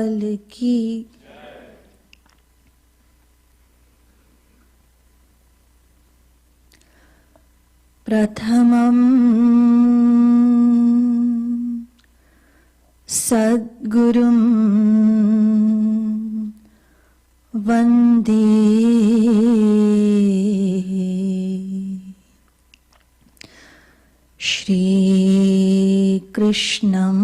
लाल की। प्रथमं सद्गुरुं वन्दे श्रीकृष्णं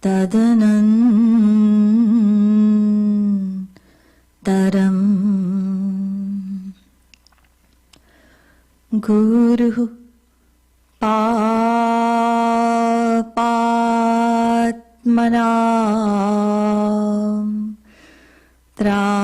तदनन्तरं गुरुः पापात्मना त्राता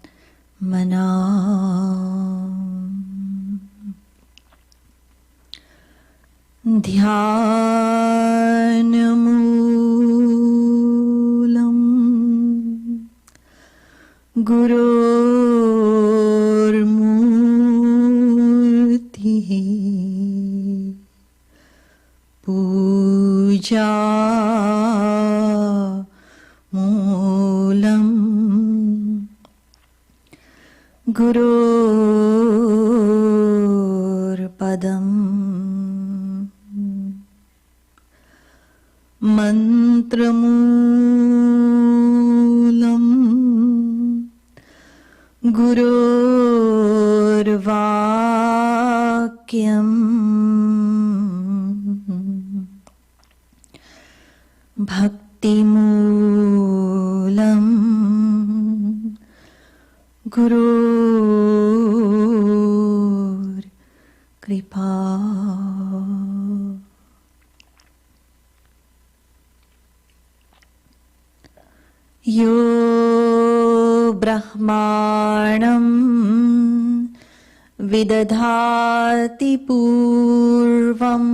श्रीकृष्णस्त्वमलात्मना ध्यानमूलम् गुरोर्मूर्तिः पूजा मूलम् गुरोर्पदम् मंत्रमूलम् गुरोर्वाक्यम् भक्तिमूलम् गुरोर्कृपा। यो ब्रह्माणं विदधाति पूर्वं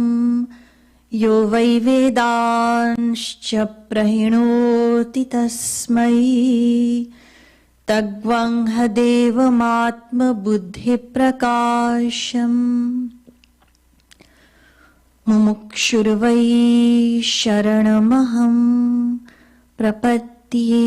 यो वै वेदांश्च प्रहिणोति तस्मै तद्वंह देवमात्मबुद्धिप्रकाशम् मुमुक्षुर्वै शरणमहं प्रपद्ये।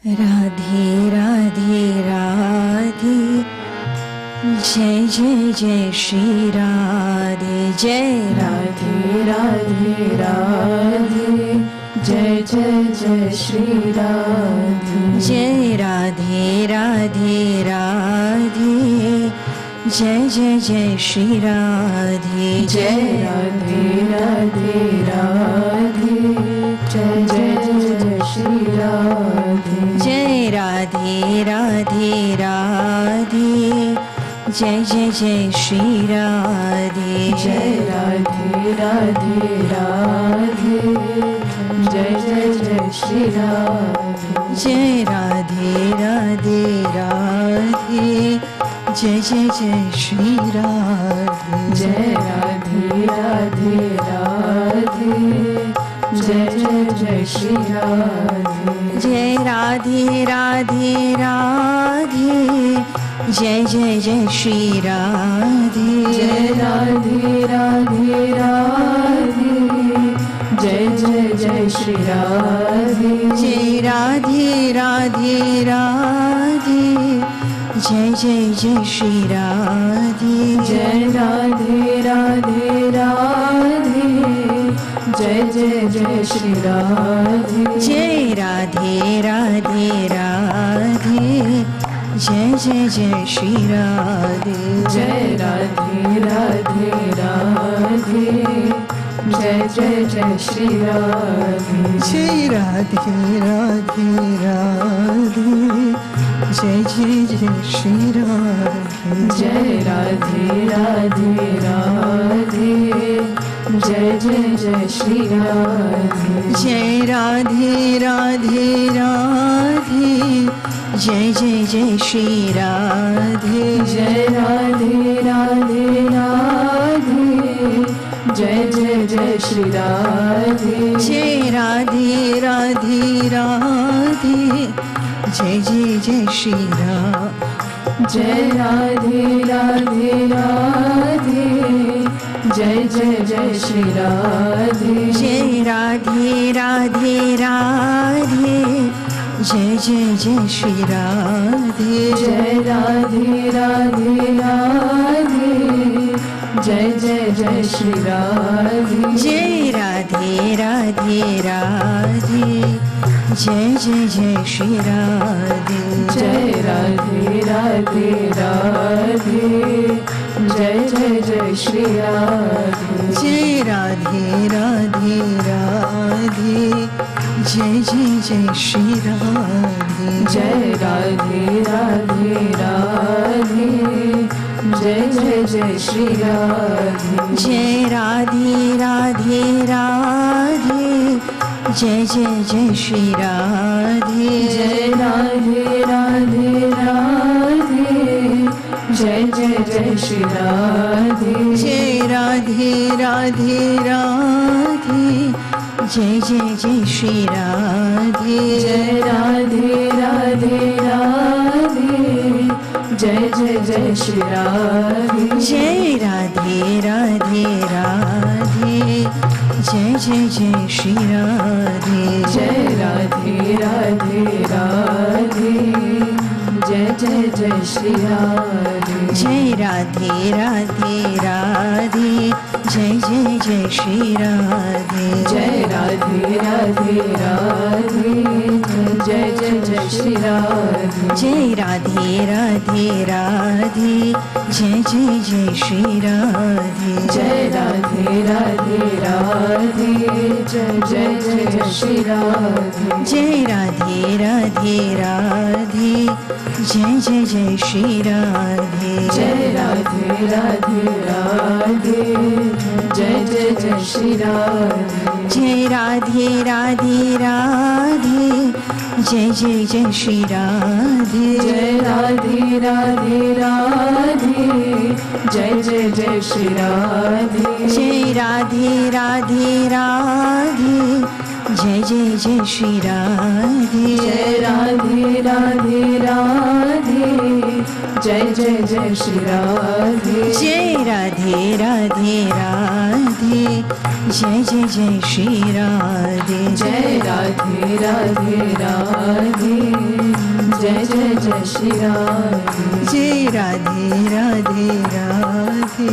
राधे राधे राधे जय जय जय श्री राधे जय राधे राधे राधे जय जय जय श्री राधे जय राधे राधे राधे जय जय जय श्री राधे जय राधे राधे राधे जय जय जय श्री राधे जय राधे राधे राधे जय जय जय श्री राधे जय राधे राधे राधे जय जय जय श्री राधे जय राधे राधे राधे जय जय जय श्री राधे जय राधे राधे राधे जय जय जय श्री राधे जय राधे राधे राधे जय जय जय श्री राधे जय Radhe Radhe Radhe Shri Radhe, Jai Radhe Radhe Radhe, Jai Jai Jai Shri Radhe, Jai Radhe Radhe Radhe, Jai Jai Jai Shri Radhe, Jai Radhe Radhe Radhe, Jai Jai Jai Shri Radhe, Jai Radhe Radhe Radhe, Jai Jai Jai Shri Radhe, Jai Radhe Radhe Radhe, Jai Jai Jai Shri Radhe, Jai Radhe Radhe Radhe, Jai Jai Jai Shri Radhe, Jai Radhe Radhe Radhe, Jai Jai Jai Shri Radhe, Jai Radhe Radhe Radhe, Jai Jai Jai Shri Radhe, Jai Radhe Radhe Radhe, Jai Jai Jai Shri Radhe, Jai Radhe Radhe Radhe, Jai Jai Jai Shri Radhe, Jai Radhe Radhe Radhe, Jai Jai Jai Shri Radhe, Jai Radhe Radhe Radhe, Jai Jai Jai Shri Radhe, Jai Radhe Radhe Radhe, Jai Jai Jai Shri Radhe, Jai Radhe Radhe Radhe, Jai Jai Jai Shri Radhe, Jai Radhe Radhe Radhe, Jai Jai Jai Shri Radhe, Jai Radhe Radhe Radhe, Jai Jai Jai Shri Radhe, Jai Radhe Radhe Radhe, Jai Jai Jai Shri Radhe, Jai Radhe Radhe Radhe, Jai Jai Jai Shri Radhe, Jai Radhe Radhe Radhe, Jai Jai Jai Shri Radhe, Jai Radhe Radhe Radhe, Jai Jai Jai Shri Radhe, Jai Radhe Radhe Radhe, Jai Jai Jai Shri Radhe, Jai Radhe Radhe Radhe, Jai Jai Jai Shri Radhe, Jai Radhe Radhe Radhe, Jai Jai Jai Shri Radhe, Jai Radhe Radhe Radhe, Jai Jai Jai Shri Radhe, Jai Radhe Radhe Radhe, Jai Jai Jai Shri Radhe, Jai Radhe Radhe Radhe, Jai Jai Jai Shri Radhe, Jai Radhe Radhe Radhe, Jai Jai Jai Shri Radhe, Jai Radhe Radhe Radhe, Jai Jai Jai Shri Radhe, Jai Radhe Radhe Radhe, Jai Jai Jai Shri Radhe, Jai Radhe Radhe Radhe, Jai Jai Jai Shri Radhe, Jai Radhe Radhe Radhe, Jai Jai Jai Shri Radhe, Jai Radhe Radhe Radhe, Jai Jai Jai Shri Radhe, Jai Radhe Radhe Radhe, Jai Jai Jai Shri Radhe, Jai Radhe Radhe Radhe, Jai Jai Jai Shri Radhe, Jai Radhe Radhe Radhe,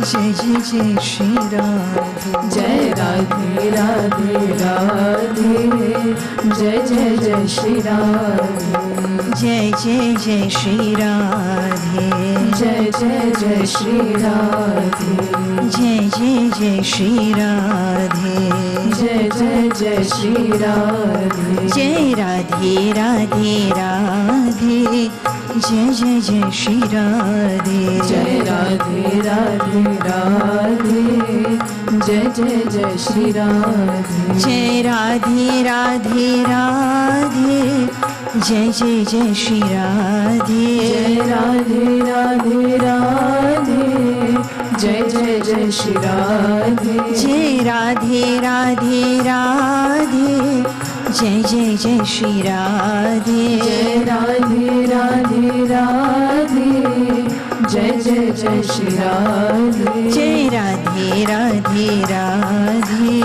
Jai Jai Jai Shri Radhe, Jai Radhe Radhe Radhe, Jai Jai Jai Shri Radhe, Jai Jai Jai Shri Radhe, Jai Jai Jai Shri Radhe, Jai Jai Jai Shri Radhe, Jai Jai Jai Shri Radhe, Jai Radhe Radhe Radhe, Jai Jai Jai Shri Radhe, Jai Radhe Radhe Radhe, Jai Jai Jai Shri Radhe, Jai Radhe Radhe Radhe, Jai Jai Jai Shri Radhe, Jai Radhe Radhe Radhe, Jai Jai Jai Shri Radhe, Jai Radhe Radhe Radhe, Jai Jai Jai Shri Radhe, Jai Radhe Radhe Radhe, Jai Jai Jai Shri Radhe, Jai Radhe Radhe Radhe,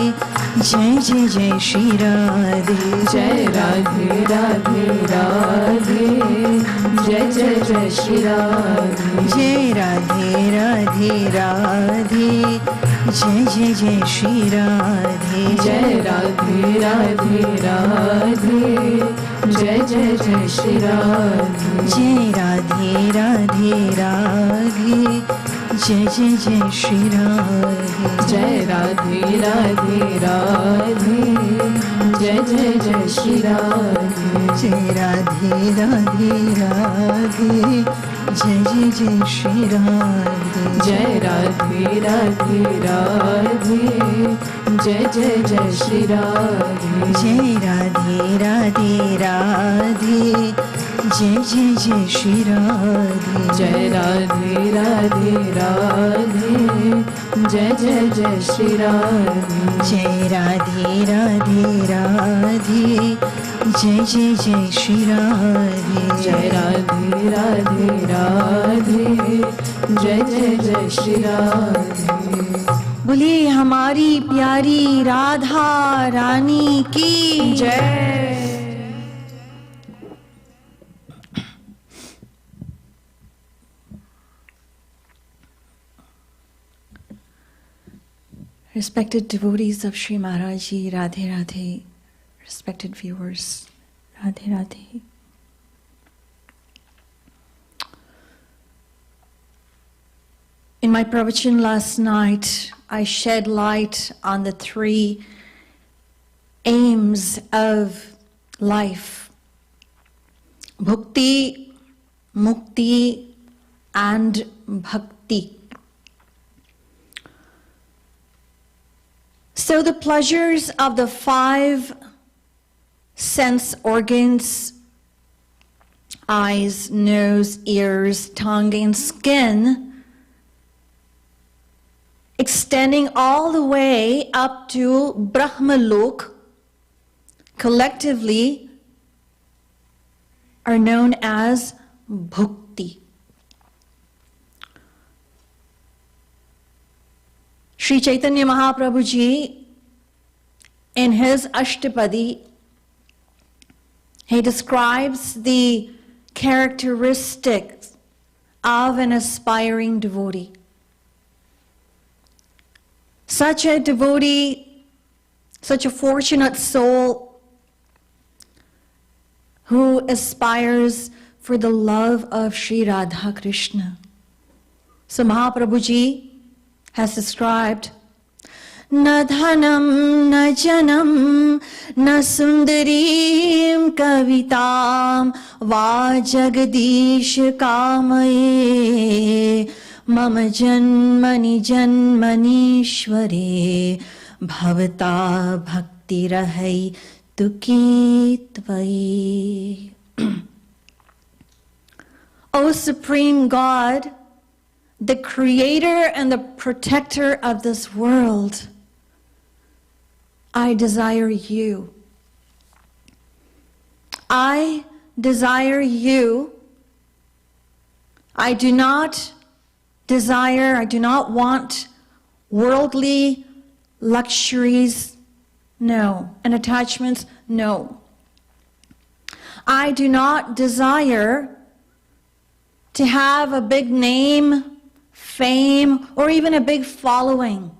जय जय जय श्री राधे जय राधे राधे राधे जय जय जय श्री राधे जय राधे राधे राधे जय जय जय श्री राधे जय राधे राधे राधे जय जय जय श्री राधे जय राधे राधे राधे जय जय जय श्री राधे जय राधे राधे राधे जय जय जय श्री राधे जय राधे राधे राधे जय जय जय श्री राधे जय राधे राधे राधे जय जय जय श्री राधे जय राधे राधे राधे जय जय जय श्री राधे जय राधे राधे राधे जय जय जय श्री राधे जय राधे राधे राधे जय जय जय श्री राधे जय राधे राधे राधे जय जय जय श्री राधे बोलिए हमारी प्यारी राधा रानी की जय Respected devotees of Sri Maharaj Ji, Radhe Radhe. Respected viewers, Radhe Radhe. In my pravachan last night, I shed light on the three aims of life: bhukti, mukti, and bhakti. So the pleasures of the five sense organs, eyes, nose, ears, tongue, and skin, extending all the way up to Brahmalok, collectively are known as bhukti. Sri Chaitanya Mahaprabhu Ji, in his Ashtapadi, he describes the characteristics of an aspiring devotee. Such a devotee, such a fortunate soul who aspires for the love of Sri Radha Krishna. So Mahaprabhu Ji has described, na dhanam, na janam, na sundarim kavitam, va jagadish kamaye, mama janmani janmanishware, bhavata bhakti rahai tuki tvai. O Supreme God, the creator and the protector of this world, I desire you. I desire you. I do not want worldly luxuries, no, and attachments, no. I do not desire to have a big name, fame, or even a big following.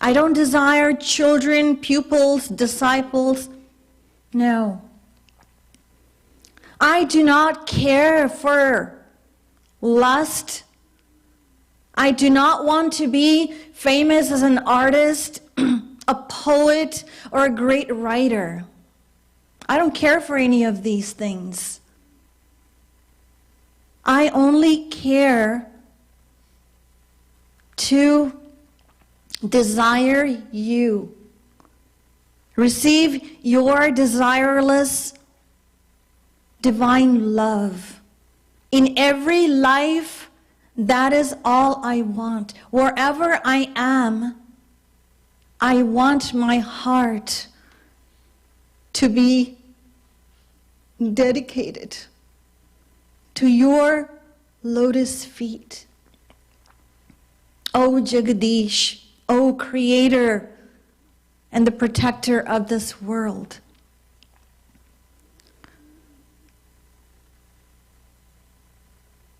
I don't desire children, pupils, disciples. No. I do not care for lust. I do not want to be famous as an artist, a poet, or a great writer. I don't care for any of these things. I only care to desire you. Receive your desireless divine love. In every life, that is all I want. Wherever I am, I want my heart to be dedicated to your lotus feet. O Jagadish, O Creator, and the protector of this world.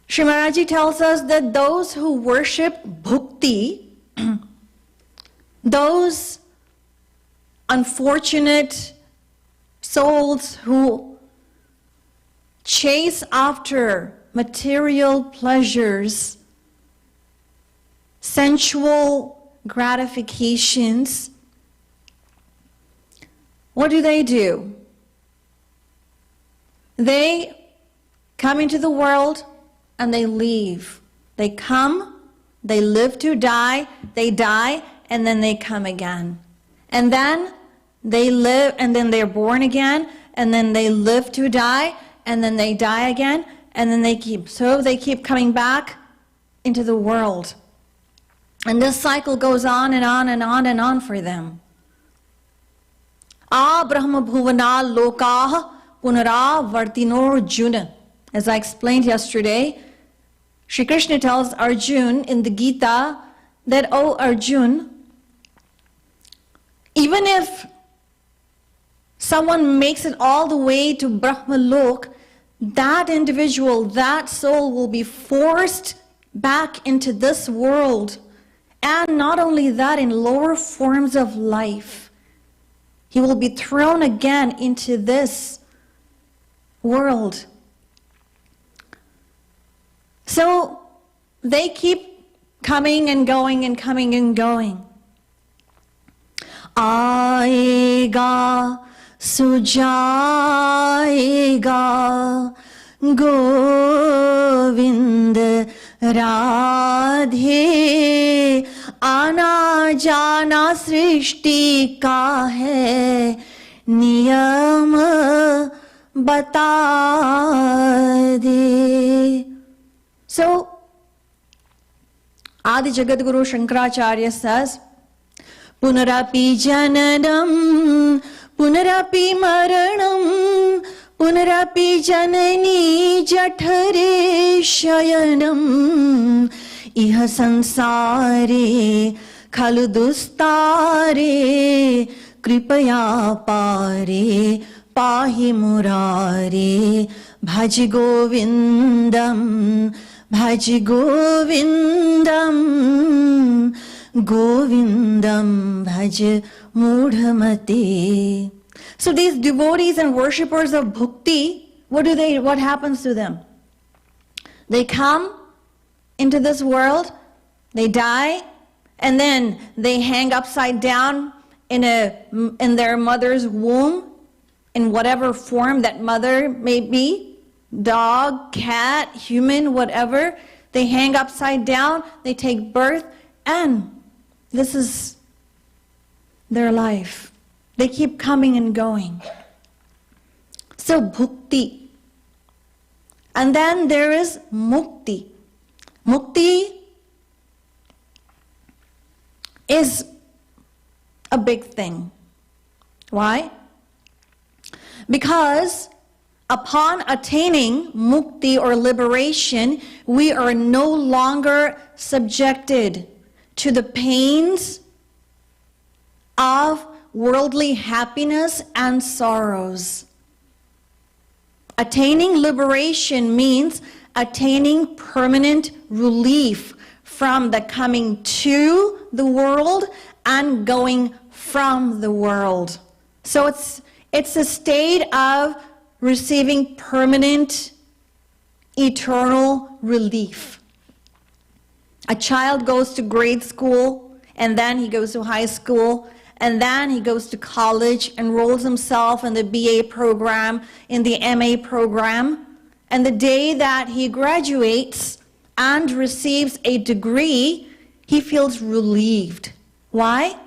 Shri Maharaj tells us that those who worship bhakti, those unfortunate souls who chase after material pleasures, sensual gratifications, what do? They come into the world and they leave. They come, they live to die, they die, and then they come again. And then they live, and then they're born again, and then they live to die, and then they die again, and then they keep coming back into the world. And this cycle goes on and on and on and on for them. Brahma bhuvana lokah punara vartino Arjuna. As I explained yesterday, Shri Krishna tells Arjuna in the Gita that, "Oh Arjuna, even if someone makes it all the way to Brahma Lok, that individual, that soul will be forced back into this world. And not only that, in lower forms of life. He will be thrown again into this world." So they keep coming and going and coming and going. Aega sujayega Govind Radhe आना जाना सृष्टि का है नियम बता दे. So, Adi Jagadguru Shankaracharya says, Punarapi jananam, punarapi maranam, punarapi janani jathare shayanam, iha sansare khalu dustare, kripaya pare, pahi murare, bhaj govindam, bhaj govindam, govindam bhaj mudhamate. So these devotees and worshippers of bhakti, what happens to them? They come into this world, they die, and then they hang upside down in their mother's womb, in whatever form that mother may be, dog, cat, human, whatever. They hang upside down, they take birth, and this is their life. They keep coming and going. So bhakti. And then there is mukti. Mukti is a big thing. Why? Because upon attaining mukti or liberation, we are no longer subjected to the pains of worldly happiness and sorrows. Attaining liberation means attaining permanent relief from the coming to the world and going from the world. So it's a state of receiving permanent, eternal relief. A child goes to grade school, and then he goes to high school, and then he goes to college, enrolls himself in the BA program, in the MA program, and the day that he graduates and receives a degree, he feels relieved. Why?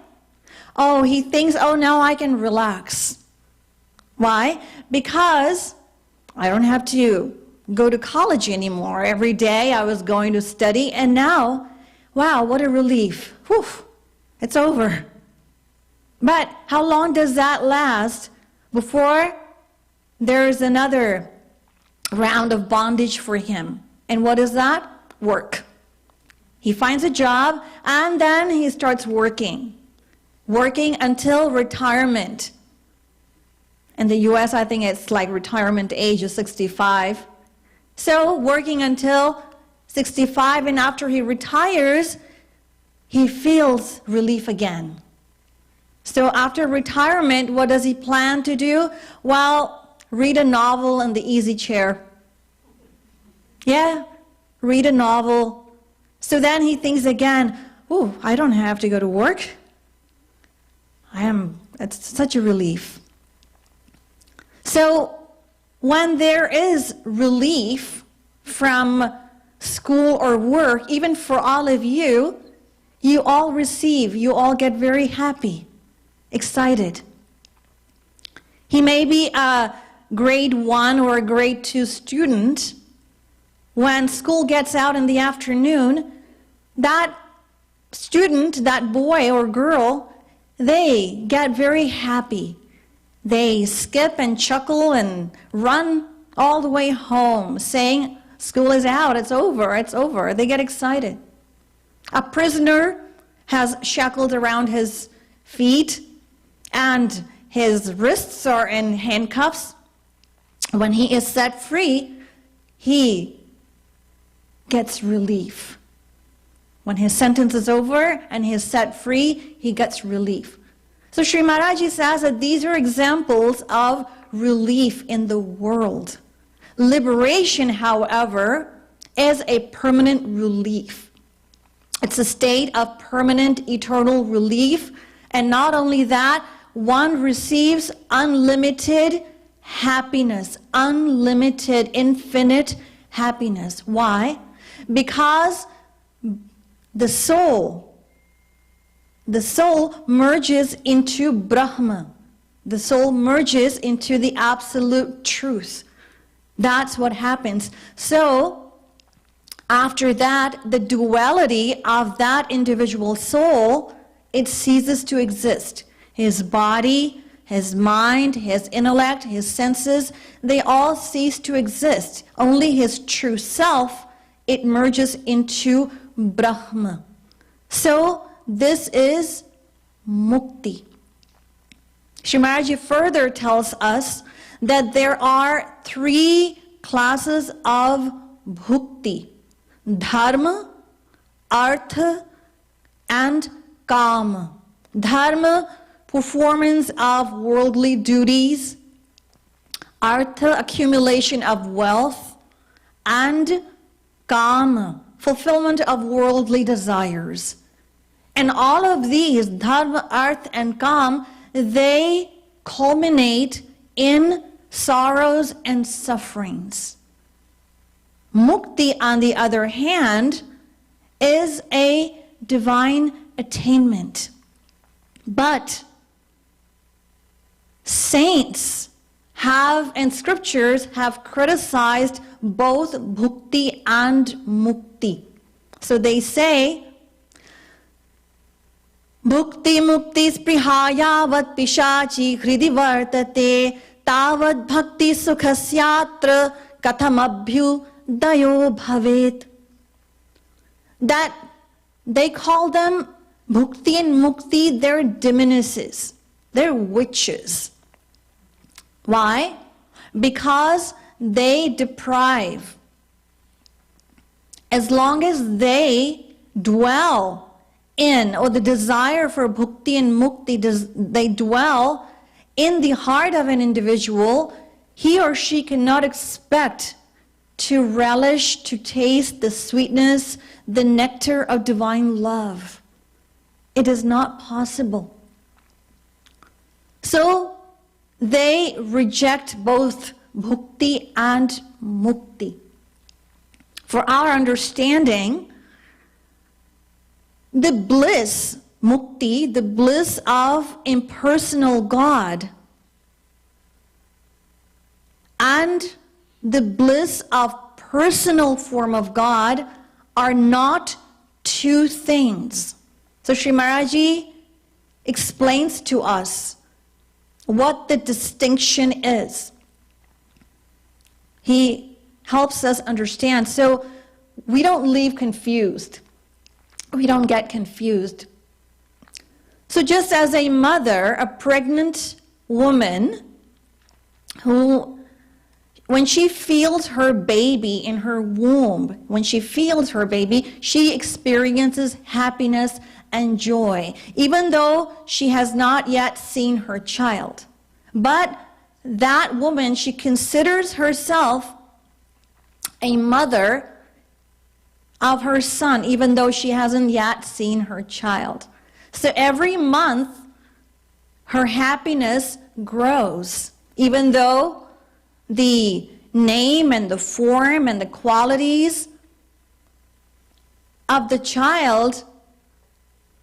Oh, he thinks, oh, now I can relax. Why? Because I don't have to go to college anymore. Every day I was going to study, and now, wow, what a relief. Whew, it's over. But how long does that last before there's another round of bondage for him? And what is that? Work. He finds a job, and then he starts working. working until retirement. In the US, I think it's like retirement age is 65. So working until 65, and after he retires, he feels relief again. So after retirement, what does he plan to do? Well, read a novel in the easy chair. Yeah, read a novel. So then he thinks again, oh, I don't have to go to work. It's such a relief. So when there is relief from school or work, even for all of you, you all receive, you all get very happy, excited. He may be a grade 1 or a grade 2 student. When school gets out in the afternoon, that student, that boy or girl, they get very happy. They skip and chuckle and run all the way home, saying, school is out, it's over, it's over. They get excited. A prisoner has shackled around his feet and his wrists are in handcuffs. When he is set free, he gets relief. When his sentence is over and he is set free, he gets relief. So Sri Maharaji says that these are examples of relief in the world. Liberation, however, is a permanent relief. It's a state of permanent, eternal relief. And not only that, one receives unlimited happiness, unlimited, infinite happiness. Why? Because the soul merges into Brahma. The soul merges into the absolute truth. That's what happens. So, after that, the duality of that individual soul, it ceases to exist. His body, his mind, his intellect, his senses, they all cease to exist. Only his true self, it merges into Brahma. So, this is mukti. Sri Maharaji further tells us that there are 3 classes of bhukti: dharma, artha, and kama. Dharma, performance of worldly duties; artha, accumulation of wealth; and kama, fulfillment of worldly desires. And all of these, dharma, artha, and kam, they culminate in sorrows and sufferings. Mukti, on the other hand, is a divine attainment. But saints have, and scriptures have criticized both bhukti and mukti. So they say, Bhukti mukti sprihaya vat pishachi hridi vartate tavad bhakti sukhasyatra katham abhyudayo bhavet. That they call them bhukti and mukti, they're diminuses, they're witches. Why? Because they deprive. As long as they dwell in, or the desire for bhukti and mukti, they dwell in the heart of an individual, he or she cannot expect to relish, to taste the sweetness, the nectar of divine love. It is not possible. So they reject both bhukti and mukti. For our understanding, the bliss, mukti, the bliss of impersonal God, and the bliss of personal form of God are not 2 things. So Sri Maharaji explains to us what the distinction is. He helps us understand so we don't leave confused. We don't get confused. So just as a mother, a pregnant woman who, when she feels her baby in her womb, when she feels her baby, she experiences happiness and joy, even though she has not yet seen her child. But that woman, she considers herself a mother of her son, even though she hasn't yet seen her child. So every month, her happiness grows, even though the name and the form and the qualities of the child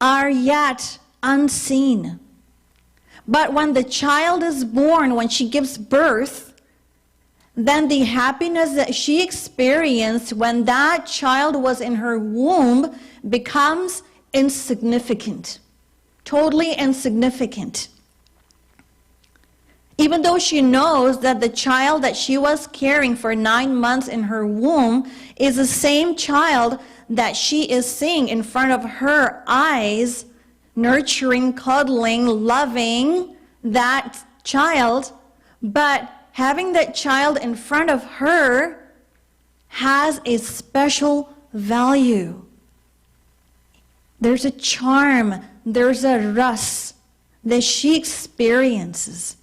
are yet unseen. But when the child is born, when she gives birth, then the happiness that she experienced when that child was in her womb becomes insignificant, totally insignificant. Even though she knows that the child that she was carrying for 9 months in her womb is the same child that she is seeing in front of her eyes, nurturing, cuddling, loving that child, but having that child in front of her has a special value. There's a charm, there's a ras that she experiences.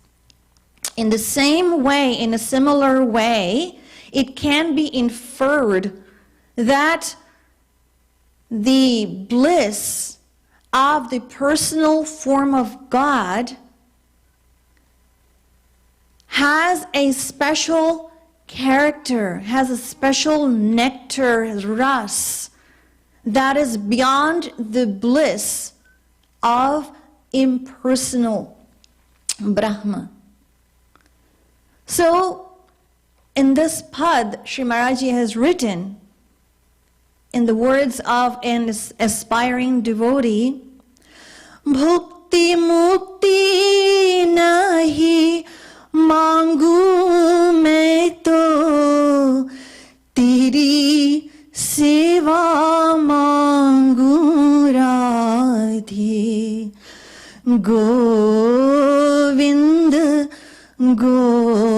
In the same way, in a similar way, it can be inferred that the bliss of the personal form of God has a special character, has a special nectar, ras, that is beyond the bliss of impersonal Brahma. So, in this pad, Sri Maharaji has written, in the words of an aspiring devotee, Bhukti mukti nahi mangu मैं तो तेरी सेवा मांगू राधे गोविंद गोविंद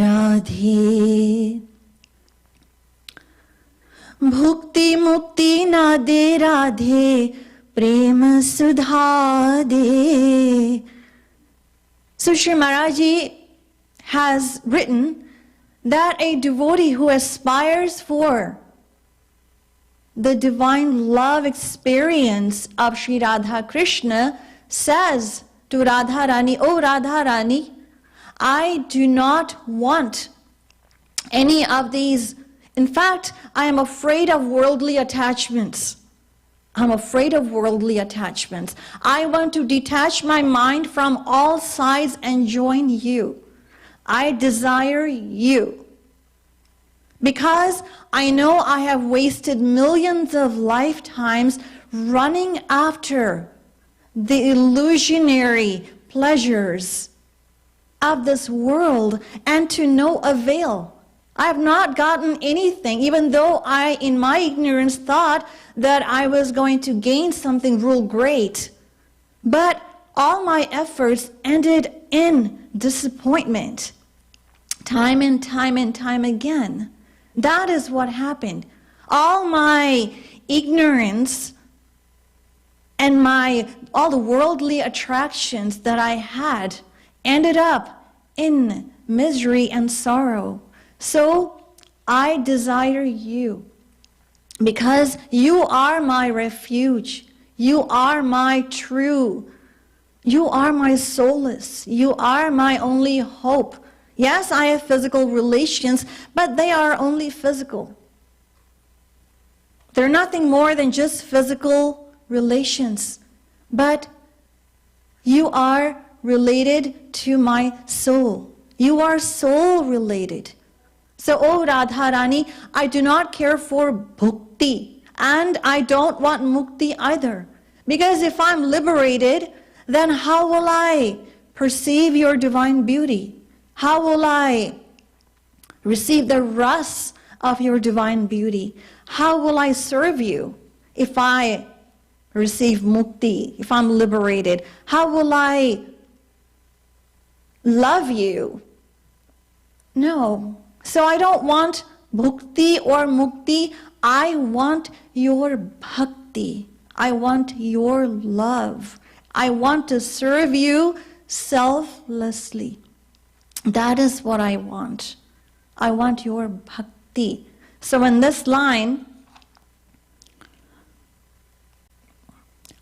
राधे भुक्ति मुक्ति ना दे राधे प्रेम सुधा दे. So Sri Maharaji has written that a devotee who aspires for the divine love experience of Sri Radha Krishna says to Radha Rani, "Oh Radha Rani, I do not want any of these. In fact, I am afraid of worldly attachments. I'm afraid of worldly attachments. I want to detach my mind from all sides and join you. I desire you. Because I know I have wasted millions of lifetimes running after the illusionary pleasures of this world and to no avail. I have not gotten anything, even though I, in my ignorance, thought that I was going to gain something real great. But all my efforts ended in disappointment, time and time and time again. That is what happened. All my ignorance and all the worldly attractions that I had ended up in misery and sorrow. So I desire you, because you are my refuge. You are my true. You are my solace. You are my only hope. Yes, I have physical relations, but they are only physical. They're nothing more than just physical relations. But you are related to my soul. You are soul related. So, oh Radha Rani, I do not care for bhukti, and I don't want mukti either. Because if I'm liberated, then how will I perceive your divine beauty? How will I receive the ras of your divine beauty? How will I serve you if I receive mukti, if I'm liberated, how will I love you? No. So I don't want bhukti or mukti. I want your bhakti. I want your love. I want to serve you selflessly. That is what I want. I want your bhakti. So in this line,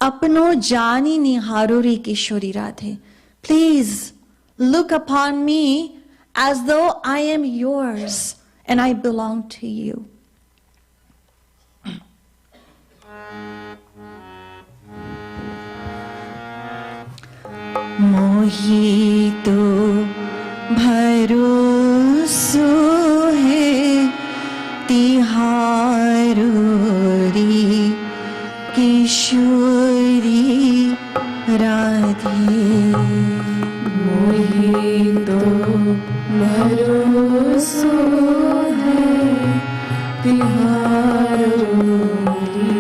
Apno jani niharuri Kishori Radhe. Please look upon me as though I am yours and I belong to you. Mohito Bharoso hai Tiharo ri Kishori Radhey. Mohito Bharoso hai Tiharo ri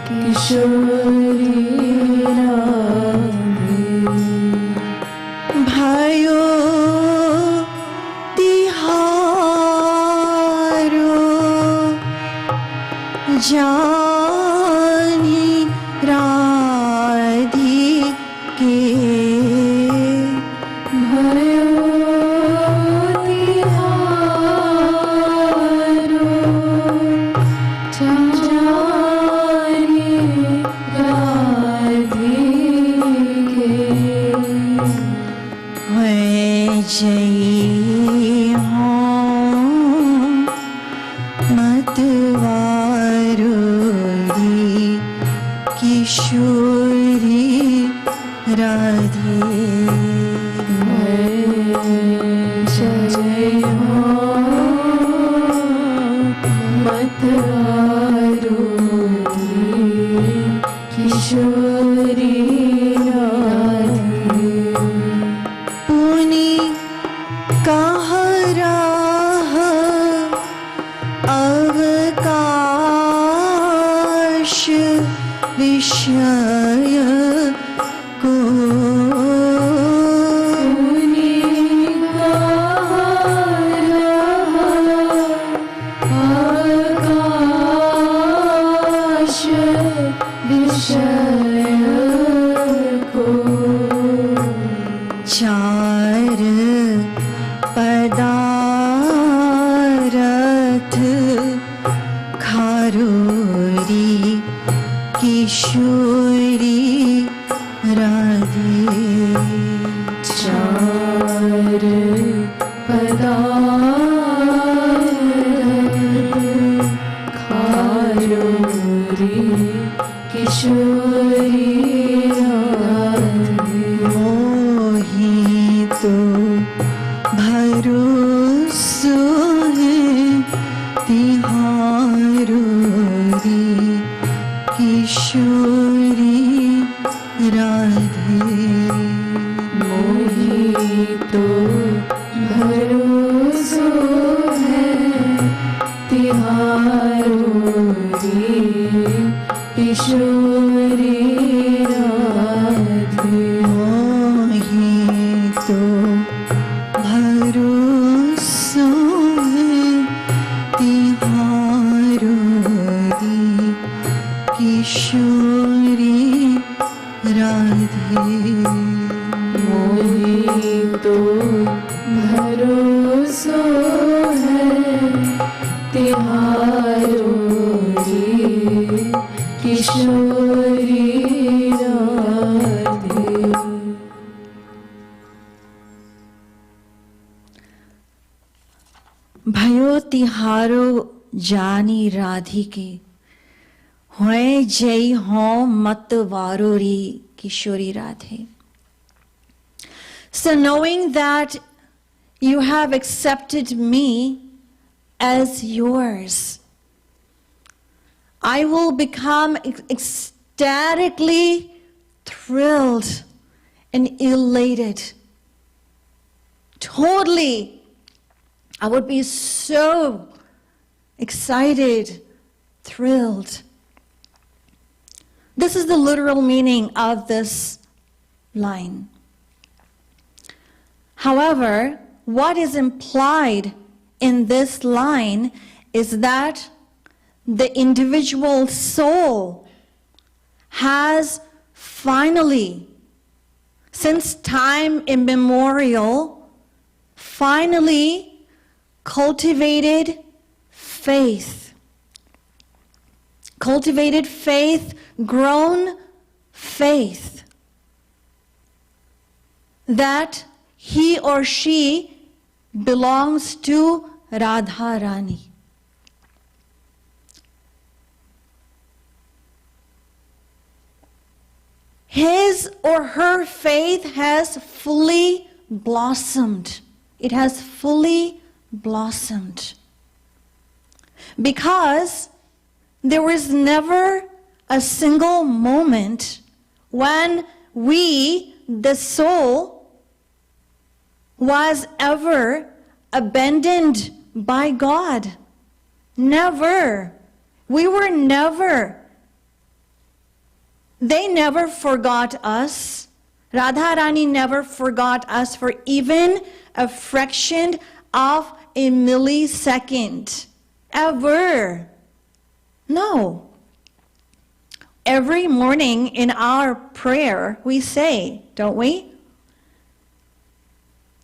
Kishori Radhey. Bhayo Tiharo jani Radhi ke. Bhayo Tiharo jani Radhi ke. Hai jai hom matvaruri Kishori Radhey. Jai ho matvaruri Kishori Radhey. पुनि कहरह अवकाश विषय को. आकाश विषय को. चार पदारथ खारोरी किशोरी राधे. चार पदार्थ खारोरी किशोरी Radhe. Mojito भरोसो है तिहारो रे किशोरी राधे. मोहितो भरोसो है तिहारो रे किशोरी राधे. मोहितो भरोसो है तिहारो रे किशोरी राधे. मोहितो भरोसो है तिहारो रे किशोरी राधे. भयो तिहारो जानी राधिके होए जय हो मत वारोरी Kishori Radhe. So knowing that you have accepted me as yours, I will become ecstatically thrilled and elated. Totally, I would be so excited, thrilled. This is the literal meaning of this line. However, what is implied in this line is that the individual soul has finally, since time immemorial, finally cultivated faith. Cultivated faith, grown faith, that he or she belongs to Radha Rani. His or her faith has fully blossomed. It has fully blossomed. Because there was never a single moment when we, the soul, was ever abandoned by God. Never. We were never. They never forgot us. Radha Rani never forgot us for even a fraction of a millisecond. Ever. No. Every morning in our prayer we say, don't we?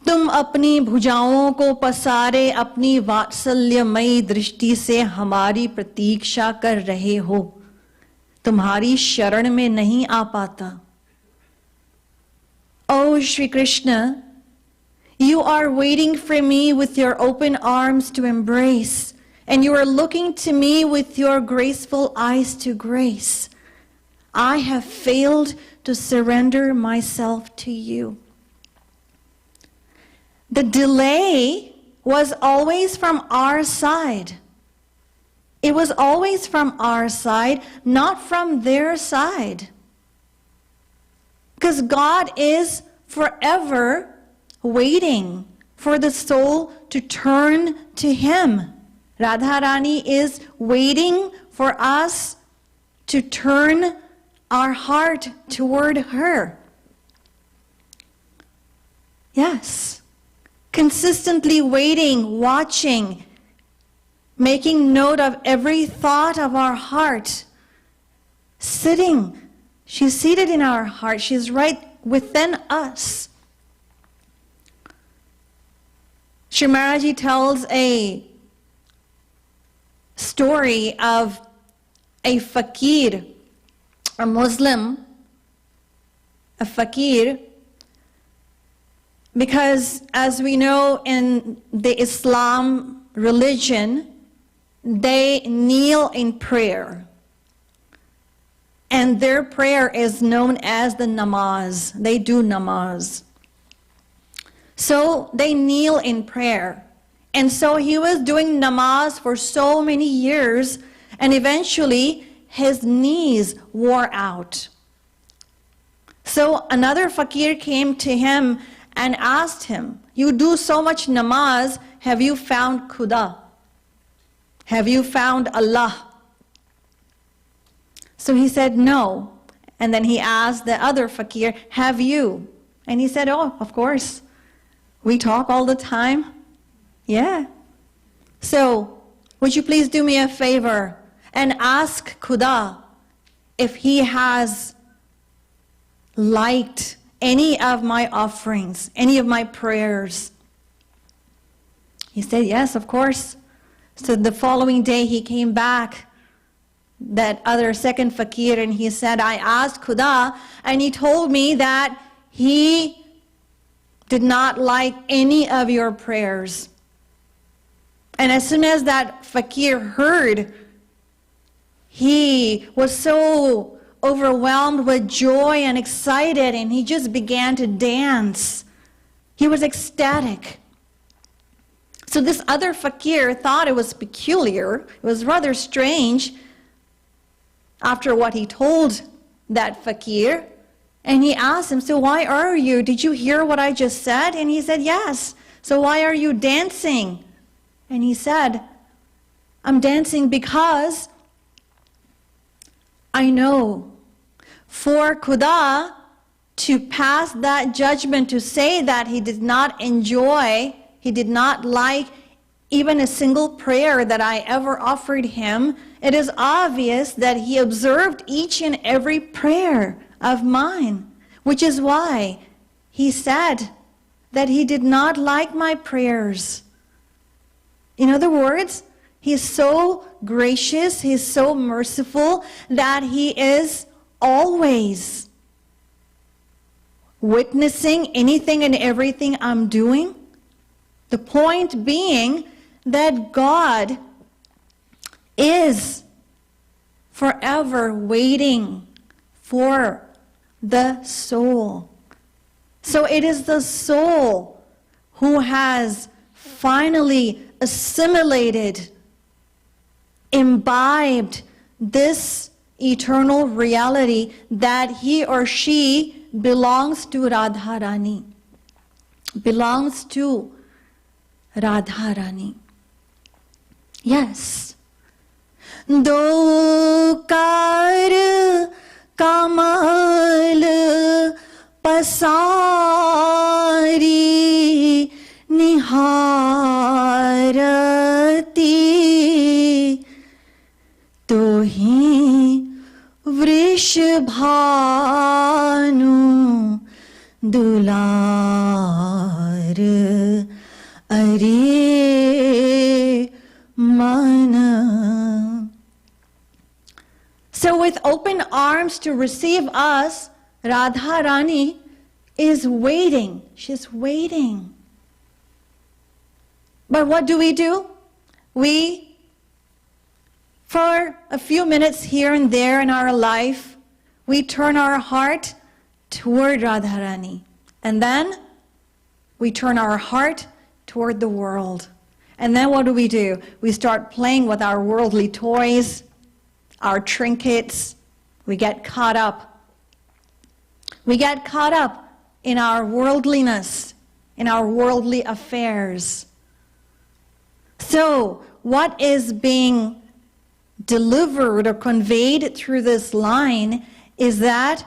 तुम अपनी भुजाओं को पसारे अपनी वात्सल्यमयी दृष्टि से हमारी प्रतीक्षा कर रहे हो, तुम्हारी शरण में नहीं आ पाता. Oh Shri Krishna, you are waiting for me with your open arms to embrace, and you are looking to me with your graceful eyes to grace. I have failed to surrender myself to you. The delay was always from our side. It was always from our side, not from their side. Because God is forever waiting for the soul to turn to Him. Radha Rani is waiting for us to turn our heart toward her. Yes. Consistently waiting, watching, making note of every thought of our heart. Sitting. She's seated in our heart. She's right within us. Shri Maharaji tells a story of a fakir, a Muslim, a fakir, because as we know in the Islam religion, they kneel in prayer. And their prayer is known as the namaz. They do namaz. So they kneel in prayer. And so he was doing namaz for so many years, and eventually his knees wore out. So another fakir came to him and asked him, you do so much namaz, have you found Khuda? Have you found Allah? So he said, no. And then he asked the other fakir, have you? And he said, oh, of course. We talk all the time. Yeah. So, would you please do me a favor and ask Khuda if he has liked any of my offerings, any of my prayers? He said, yes, of course. So the following day he came back, that other second fakir, and he said, I asked Khuda, and he told me that he did not like any of your prayers. And as soon as that fakir heard, he was so overwhelmed with joy and excited, and he just began to dance. He was ecstatic. So this other fakir thought it was peculiar. It was rather strange after what he told that fakir. And he asked him, so why are you? Did you hear what I just said? And he said, yes. So why are you dancing? And he said, I'm dancing because I know for Khuda to pass that judgment, to say that he did not enjoy, he did not like even a single prayer that I ever offered him, it is obvious that he observed each and every prayer of mine, which is why he said that he did not like my prayers. In other words, he is so gracious, he is so merciful that he is always witnessing anything and everything I'm doing. The point being that God is forever waiting for the soul. So it is the soul who has finally assimilated, imbibed this eternal reality that he or she belongs to Radha Rani, belongs to Radha Rani. Yes. Dokar kamal pasari niharati tohi vrishabhanu dular are mana. So with open arms to receive us, Radha Rani is waiting. She's waiting. But what do? We, for a few minutes here and there in our life, we turn our heart toward Radha Rani. And then we turn our heart toward the world. And then what do? We start playing with our worldly toys, our trinkets. We get caught up. We get caught up in our worldliness, in our worldly affairs. So what is being delivered or conveyed through this line is that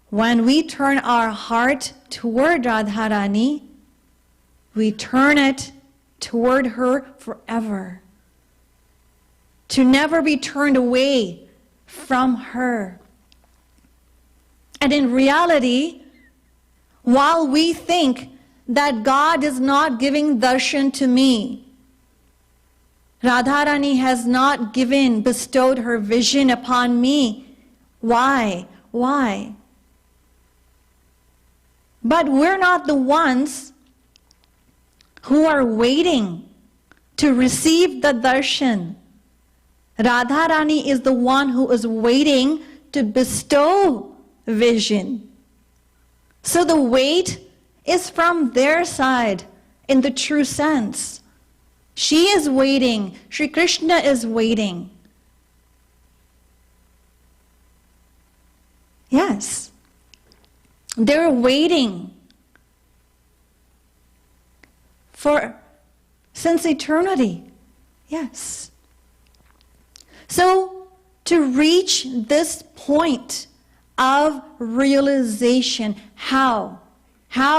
when we turn our heart toward Radharani, we turn it toward her forever, to never be turned away from her. And in reality, while we think that God is not giving darshan to me, Radharani has not bestowed her vision upon me. Why? But we're not the ones who are waiting to receive the darshan. Radharani is the one who is waiting to bestow vision. So the wait is from their side in the true sense. She is waiting. Shri Krishna is waiting. Yes. They're waiting since eternity. Yes. So to reach this point of realization, how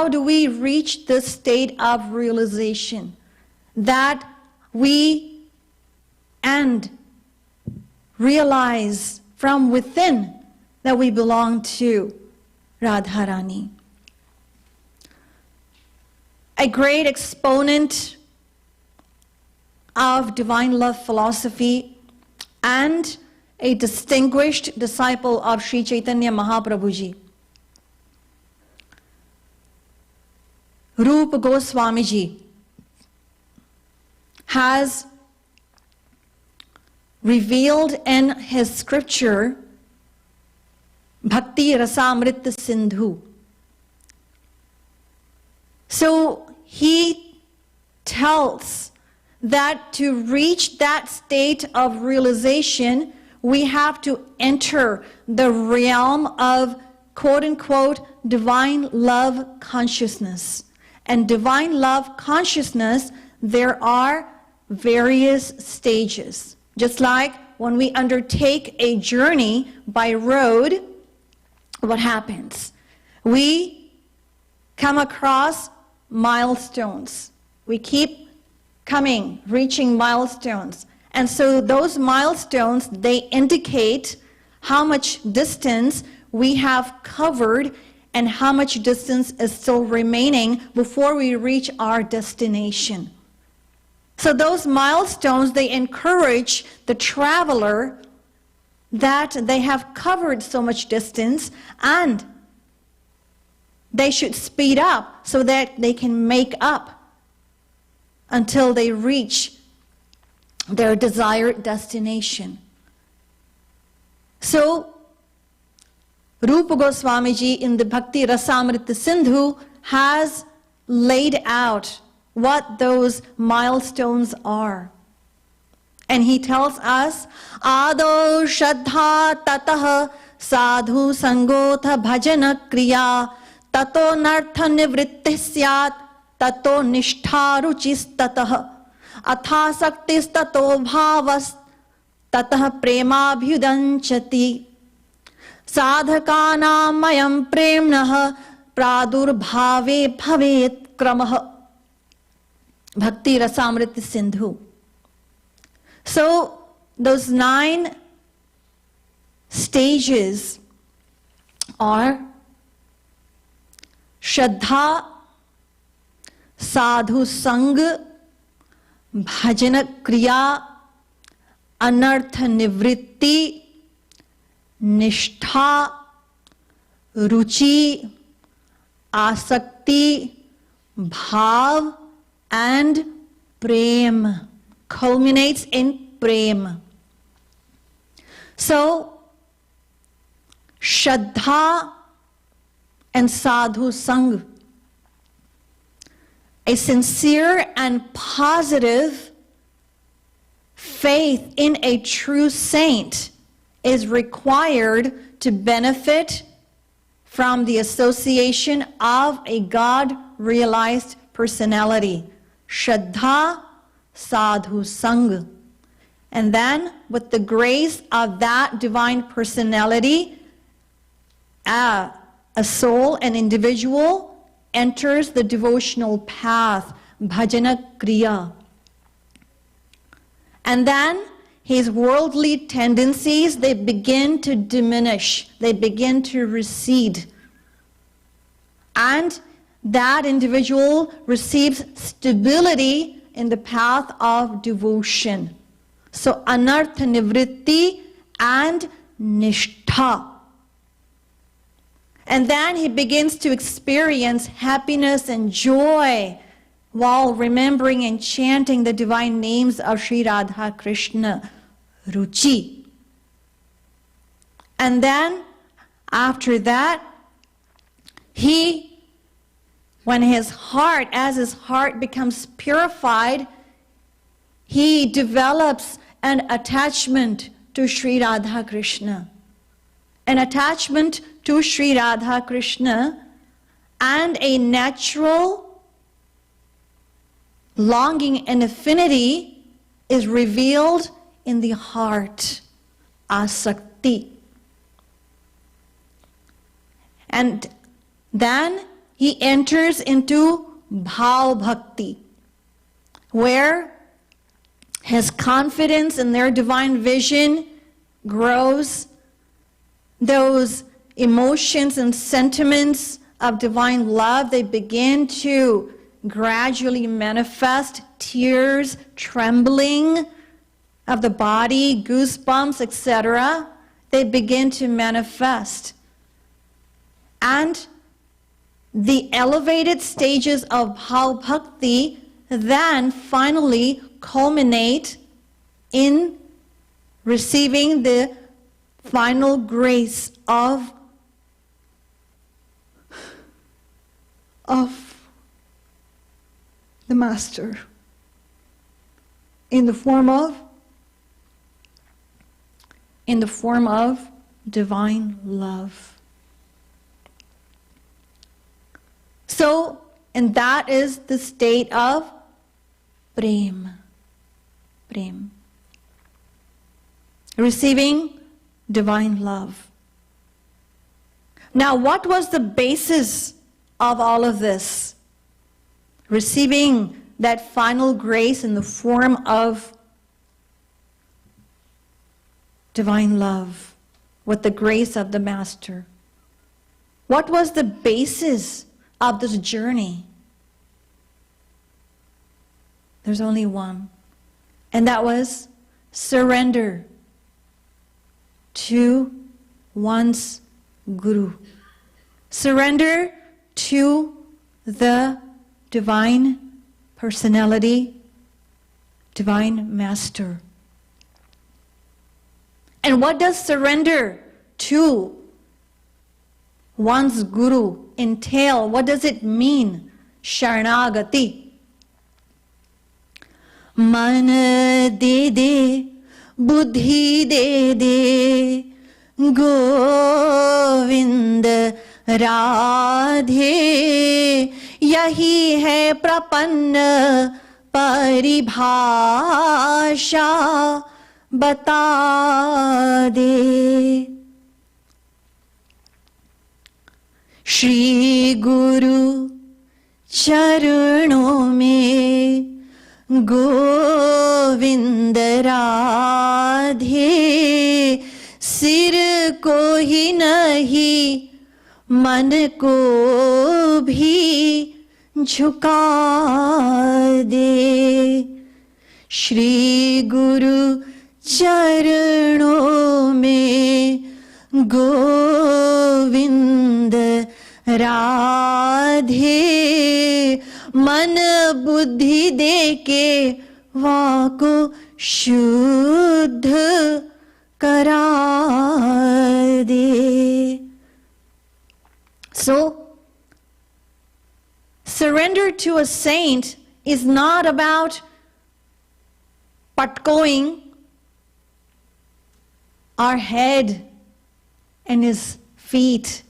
do we reach this state of realization? That we realize from within that we belong to Radharani. A great exponent of divine love philosophy and a distinguished disciple of Sri Chaitanya Mahaprabhuji, Rupa Goswamiji, has revealed in his scripture Bhakti Rasamrita Sindhu. So he tells that to reach that state of realization, we have to enter the realm of quote-unquote divine love consciousness. And divine love consciousness, there are various stages. Just like when we undertake a journey by road, what happens? We come across milestones. We keep coming, reaching milestones. And so those milestones, they indicate how much distance we have covered and how much distance is still remaining before we reach our destination. So those milestones, they encourage the traveler that they have covered so much distance and they should speed up so that they can make up until they reach their desired destination. So, Rupa Goswami Ji in the Bhakti Rasamrita Sindhu has laid out what those milestones are. And he tells us, Ado Shraddha Tatah Sadhu Sangotha Bhajana Kriya Tato Nartha Nivritti Syat Tato Nishtha Ruchis Tatah Atha Saktis Tato Bhavas Tatah Prema Bhyudanchati Sadhakanam Mayam Premnah Pradurbhave Bhavet Kramah. Bhakti Rasamrita Sindhu. So those 9 stages are Shraddha, Sadhu Sang, Bhajana Kriya, Anartha Nivritti, Nishtha, Ruchi, Asakti, Bhav, and Prem. Culminates in Prem. So, Shraddha and Sadhu Sang, a sincere and positive faith in a true saint is required to benefit from the association of a God-realized personality. Shraddha, Sadhu Sang. And then, with the grace of that divine personality, a soul, an individual, enters the devotional path, bhajana kriya. And then, his worldly tendencies, they begin to diminish, they begin to recede. And that individual receives stability in the path of devotion. So, anartha nivritti and nishtha. And then he begins to experience happiness and joy while remembering and chanting the divine names of Sri Radha Krishna, Ruchi. And then, after that, as his heart becomes purified, he develops an attachment to Sri Radha Krishna. An attachment to Sri Radha Krishna and a natural longing and affinity is revealed in the heart, asakti. And then he enters into bhav bhakti, where his confidence in their divine vision grows. Those emotions and sentiments of divine love, they begin to gradually manifest. Tears, trembling of the body, goosebumps, etc. They begin to manifest. And the elevated stages of bhav bhakti then finally culminate in receiving the final grace of the Master in the form of divine love. So, and that is the state of prem. Prem. Receiving divine love. Now, what was the basis of all of this? Receiving that final grace in the form of divine love, with the grace of the Master. What was the basis of this journey? There's only one, and that was surrender to one's Guru. Surrender to the divine personality, divine Master. And what does surrender to one's Guru entail? What does it mean? Sharanagati. Man de de, buddhi de de, Govind Radhe. Yahi hai prapanna paribhasha. बता दे. श्री गुरु चरणों में गोविंद राधे. सिर को ही नहीं मन को भी झुका दे. श्री गुरु चरणों में गोविंद राधे. मन बुद्धि दे के वाको शुद्ध करा दे. So, surrender to a saint is not about patkoing our head and his feet.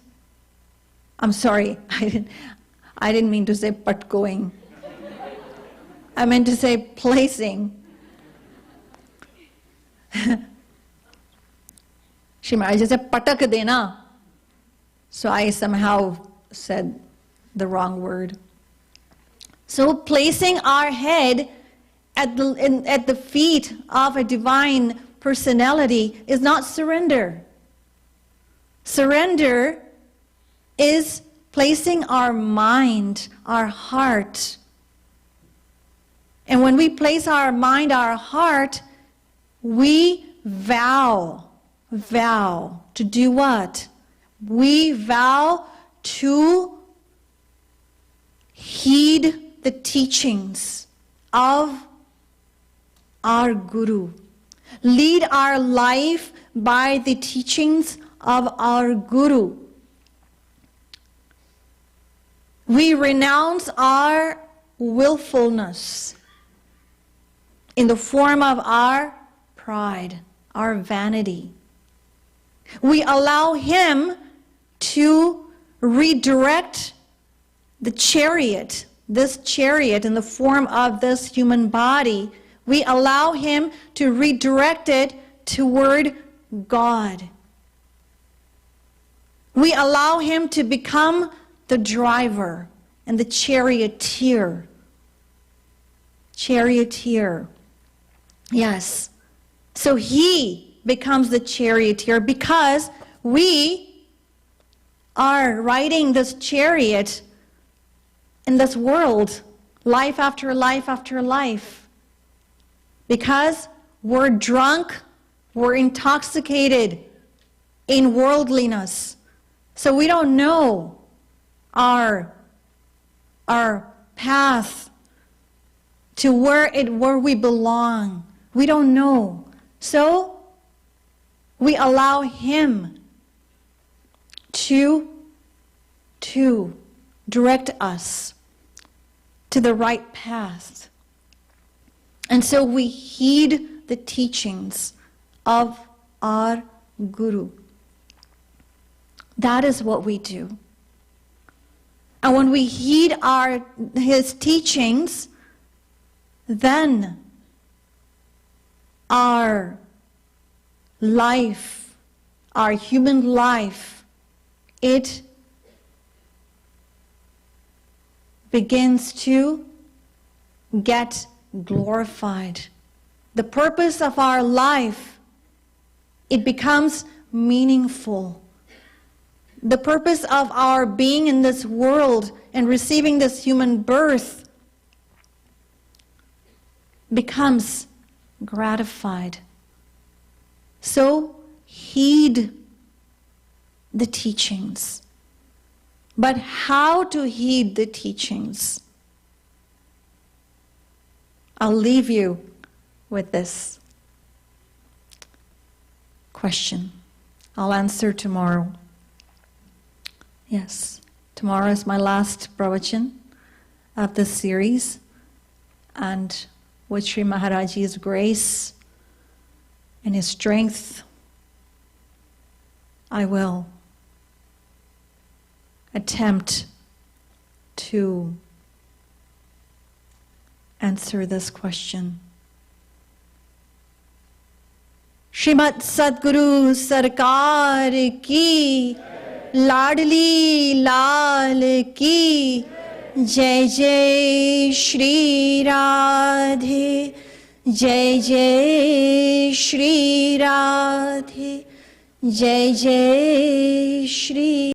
I'm sorry, I didn't mean to say patkoing. I meant to say placing. I just said patak dena. So I somehow said the wrong word. So placing our head at the feet of a divine personality is not surrender. Surrender is placing our mind, our heart. And when we place our mind, our heart, we vow to do what? We vow to heed the teachings of our Guru. Lead our life by the teachings of our Guru. We renounce our willfulness in the form of our pride, our vanity. We allow him to redirect the chariot, this chariot in the form of this human body. We allow him to redirect it toward God. We allow him to become the driver and the charioteer. Charioteer. Yes. So he becomes the charioteer because we are riding this chariot in this world, life after life after life. Because we're drunk, we're intoxicated in worldliness. So we don't know our path to where we belong. We don't know. So we allow him to direct us to the right path. And so we heed the teachings of our Guru. That is what we do. And when we heed his teachings, then our life, our human life, it begins to get glorified. The purpose of our life, it becomes meaningful. The purpose of our being in this world and receiving this human birth becomes gratified. So heed the teachings. But how to heed the teachings? I'll leave you with this question. I'll answer tomorrow. Yes, tomorrow is my last pravachan of this series, and with Sri Maharaji's grace and his strength, I will attempt to answer this question. Shrimad Sadguru Sarkar ki, Ladli Lal ki, Jai Jai Shri Radhe, Jai Jai Shri Radhe, Jai Jai Shri